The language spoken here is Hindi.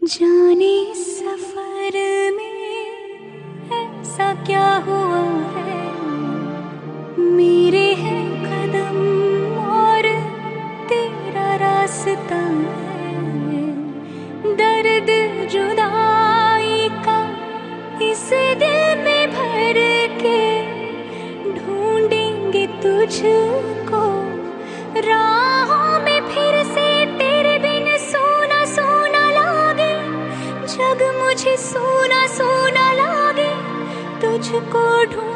जाने सफर में ऐसा क्या हुआ है, मेरे हैं कदम और तेरा रास्ता है। दर्द जुदाई का इस दिल में भर के ढूंढेंगे तुझको राहों में फिर से। तेरे बिन सोना सोना लागे, जग मुझे सोना सोना लागे, तुझको ढूंढ